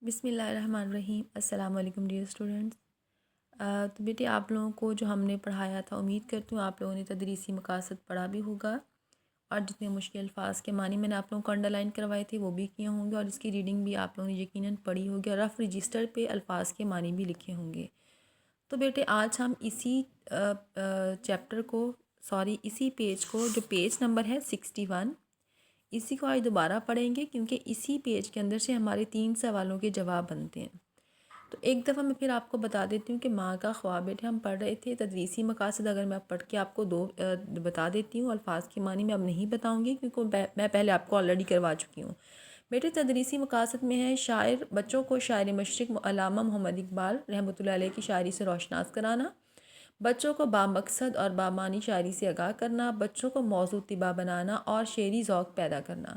بسم اللہ الرحمن الرحیم۔ السلام علیکم ڈیئر اسٹوڈنٹس۔ تو بیٹے آپ لوگوں کو جو ہم نے پڑھایا تھا، امید کرتی ہوں آپ لوگوں نے تدریسی مقاصد پڑھا بھی ہوگا، اور جتنے مشکل الفاظ کے معنی میں نے آپ لوگوں کو انڈر لائن کروائے تھے وہ بھی کیے ہوں گے، اور اس کی ریڈنگ بھی آپ لوگوں نے یقیناً پڑھی ہوگی، اور رف رجسٹر پہ الفاظ کے معنی بھی لکھے ہوں گے۔ تو بیٹے آج ہم اسی چیپٹر کو اسی پیج کو، جو پیج نمبر ہے 61، اسی کو آج دوبارہ پڑھیں گے، کیونکہ اسی پیج کے اندر سے ہمارے 3 سوالوں کے جواب بنتے ہیں۔ تو ایک دفعہ میں پھر آپ کو بتا دیتی ہوں کہ ماں کا خواب بیٹے ہم پڑھ رہے تھے تدریسی مقاصد۔ اگر میں پڑھ کے آپ کو بتا دیتی ہوں، الفاظ کی معنی میں اب نہیں بتاؤں گی کیونکہ میں پہلے آپ کو آلریڈی کروا چکی ہوں۔ بیٹے تدریسی مقاصد میں ہے بچوں کو شاعر مشرق علامہ محمد اقبال رحمۃ اللہ علیہ کی شاعری سے روشناس کرانا، بچوں کو بامقصد اور بامعنی شاعری سے آگاہ کرنا، بچوں کو موضوع طبع بنانا اور شعری ذوق پیدا کرنا،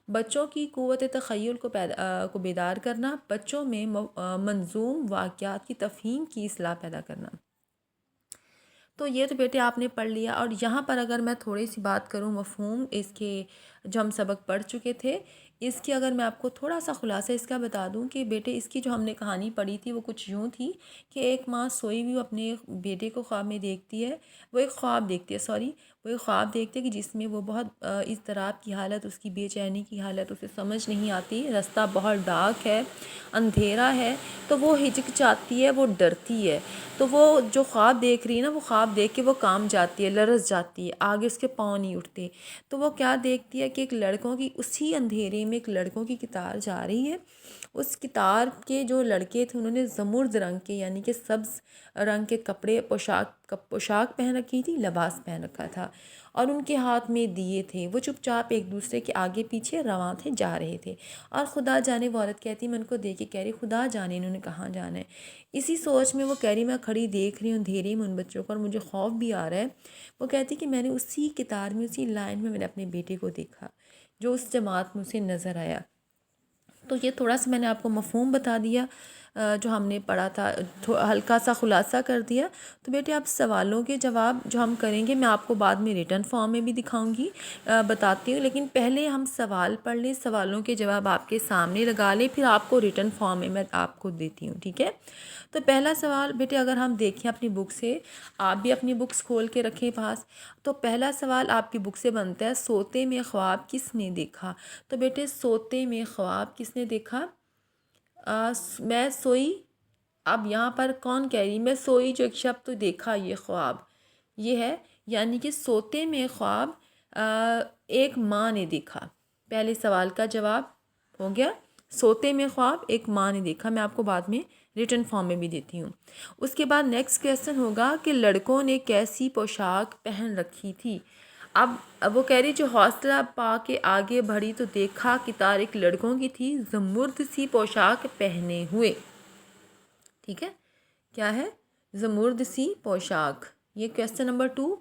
بچوں کی قوت تخیل کو بیدار کرنا، بچوں میں منظوم واقعات کی تفہیم کی اصلاح پیدا کرنا۔ تو یہ تو بیٹے آپ نے پڑھ لیا، اور یہاں پر اگر میں تھوڑی سی بات کروں مفہوم اس کے جو ہم سبق پڑھ چکے تھے، اس کی اگر میں آپ کو تھوڑا سا خلاصہ اس کا بتا دوں کہ بیٹے اس کی جو ہم نے کہانی پڑھی تھی وہ کچھ یوں تھی کہ ایک ماں سوئی ہوئی اپنے بیٹے کو خواب میں دیکھتی ہے، وہ ایک خواب دیکھتی ہے کہ جس میں وہ بہت اضطراب کی حالت، اس کی بے چینی کی حالت، اسے سمجھ نہیں آتی، راستہ بہت ڈارک ہے، اندھیرا ہے، تو وہ ہچکچاتی ہے، وہ ڈرتی ہے۔ تو وہ جو خواب دیکھ رہی ہے نا، وہ خواب دیکھ کے وہ کام جاتی ہے، لرز جاتی ہے، آگے اس کے پاؤں نہیں اٹھتے۔ تو وہ کیا دیکھتی ہے کہ ایک لڑکوں کی، اسی اندھیرے میں ایک لڑکوں کی قطار جا رہی ہے۔ اس قطار کے جو لڑکے تھے انہوں نے زمرد رنگ کے یعنی کہ سبز رنگ کے کپڑے پوشاک پہن رکھی تھی، لباس پہن رکھا تھا، اور ان کے ہاتھ میں دیے تھے۔ وہ چپ چاپ ایک دوسرے کے آگے پیچھے رواں تھے، جا رہے تھے، اور خدا جانے، وہ عورت کہتی میں ان کو دیکھ کے کہہ رہی خدا جانے انہوں نے کہاں جانا ہے۔ اسی سوچ میں وہ کہہ رہی میں کھڑی دیکھ رہی ہوں اندھیرے میں ان بچوں کو، اور مجھے خوف بھی آ رہا ہے۔ وہ کہتی کہ میں نے اسی قطار میں، اسی لائن میں نے اپنے بیٹے کو دیکھا جو اس جماعت میں اسے نظر آیا۔ تو یہ تھوڑا سا میں نے آپ کو مفہوم بتا دیا جو ہم نے پڑھا تھا، ہلکا سا خلاصہ کر دیا۔ تو بیٹے آپ سوالوں کے جواب جو ہم کریں گے، میں آپ کو بعد میں ریٹن فارم میں بھی دکھاؤں گی، بتاتی ہوں، لیکن پہلے ہم سوال پڑھ لیں، سوالوں کے جواب آپ کے سامنے لگا لیں، پھر آپ کو ریٹن فارم میں آپ کو دیتی ہوں، ٹھیک ہے؟ تو پہلا سوال بیٹے اگر ہم دیکھیں اپنی بک سے، آپ بھی اپنی بکس کھول کے رکھیں پاس، تو پہلا سوال آپ کی بک سے بنتا ہے سوتے میں خواب کس نے دیکھا؟ تو بیٹے سوتے میں خواب کس نے دیکھا؟ میں سوئی۔ اب یہاں پر کون کہہ رہی میں سوئی جو ایک شب تو دیکھا یہ خواب، یہ ہے یعنی کہ سوتے میں خواب ایک ماں نے دیکھا۔ پہلے سوال کا جواب ہو گیا، سوتے میں خواب ایک ماں نے دیکھا۔ میں آپ کو بعد میں ریٹن فارم میں بھی دیتی ہوں۔ اس کے بعد نیکسٹ کویسچن ہوگا کہ لڑکوں نے کیسی پوشاک پہن رکھی تھی؟ اب وہ کہہ رہی جو حوصلہ پا کے آگے بڑھی تو دیکھا قطار ایک لڑکوں کی تھی زمرد سی پوشاک پہنے ہوئے۔ ٹھیک ہے، کیا ہے؟ زمرد سی پوشاک۔ یہ کویسچن نمبر 2۔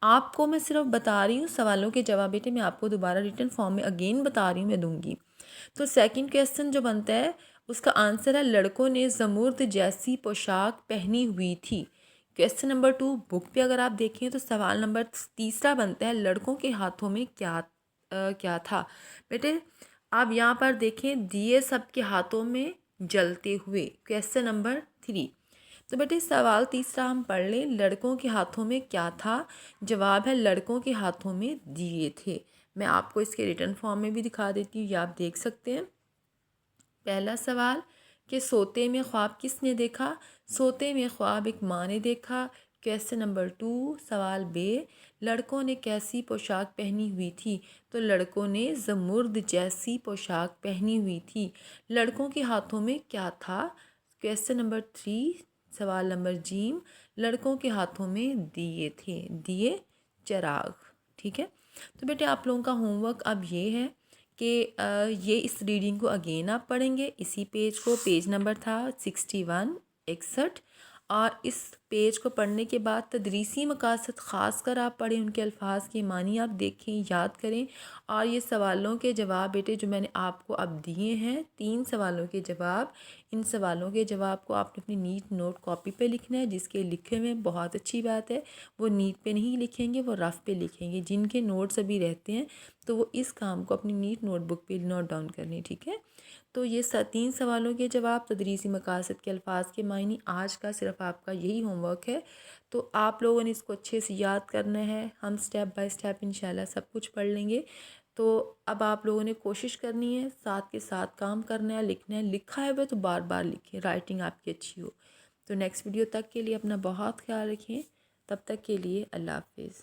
آپ کو میں صرف بتا رہی ہوں سوالوں کے جواب بیٹے، میں آپ کو دوبارہ ریٹن فارم میں اگین بتا رہی ہوں، میں دوں گی۔ تو سیکنڈ کویسچن جو بنتا ہے اس کا آنسر ہے لڑکوں نے زمرد جیسی پوشاک پہنی ہوئی تھی۔ کویسچن نمبر 2 بک پہ اگر آپ دیکھیں تو سوال نمبر 3 بنتا ہے لڑکوں کے ہاتھوں میں کیا تھا؟ بیٹے آپ یہاں پر دیکھیں دیے سب کے ہاتھوں میں جلتے ہوئے، کویسچن نمبر 3۔ تو بیٹے سوال 3 ہم پڑھ لیں، لڑکوں کے ہاتھوں میں کیا تھا؟ جواب ہے لڑکوں کے ہاتھوں میں دیے تھے۔ میں آپ کو اس کے ریٹن فارم میں بھی دکھا دیتی ہوں، یہ آپ دیکھ سکتے ہیں۔ پہلا سوال کہ سوتے میں خواب کس نے دیکھا؟ سوتے میں خواب ایک ماں نے دیکھا۔ کویسچن نمبر 2 سوال بے، لڑکوں نے کیسی پوشاک پہنی ہوئی تھی؟ تو لڑکوں نے زمرد جیسی پوشاک پہنی ہوئی تھی۔ لڑکوں کے ہاتھوں میں کیا تھا؟ کویسچن نمبر 3 سوال نمبر جیم، لڑکوں کے ہاتھوں میں دیے تھے، دیے چراغ۔ ٹھیک ہے، تو بیٹے آپ لوگوں کا ہوم ورک اب یہ ہے کہ یہ اس ریڈنگ کو اگین آپ پڑھیں گے، اسی پیج کو، پیج نمبر تھا 61 اور اس پیج کو پڑھنے کے بعد تدریسی مقاصد خاص کر آپ پڑھیں، ان کے الفاظ کے معنی آپ دیکھیں، یاد کریں، اور یہ سوالوں کے جواب بیٹے جو میں نے آپ کو اب دیے ہیں 3 سوالوں کے جواب، ان سوالوں کے جواب کو آپ نے اپنی نیٹ نوٹ کاپی پہ لکھنا ہے، جس کے لکھے میں بہت اچھی بات ہے وہ نیٹ پہ نہیں لکھیں گے، وہ رف پہ لکھیں گے، جن کے نوٹس ابھی رہتے ہیں تو وہ اس کام کو اپنی نیٹ نوٹ بک پہ نوٹ ڈاؤن کر لیں، ٹھیک ہے؟ تو یہ 3 سوالوں کے جواب، تدریسی مقاصد کے الفاظ کے معنی، آج کا صرف آپ کا یہی ہوم ورک ہے۔ تو آپ لوگوں نے اس کو اچھے سے یاد کرنا ہے، ہم سٹیپ بائی سٹیپ انشاءاللہ سب کچھ پڑھ لیں گے۔ تو اب آپ لوگوں نے کوشش کرنی ہے، ساتھ کے ساتھ کام کرنا ہے، لکھنا ہے، لکھا ہے وہ تو بار بار لکھیں، رائٹنگ آپ کی اچھی ہو۔ تو نیکسٹ ویڈیو تک کے لیے اپنا بہت خیال رکھیں، تب تک کے لیے اللہ حافظ۔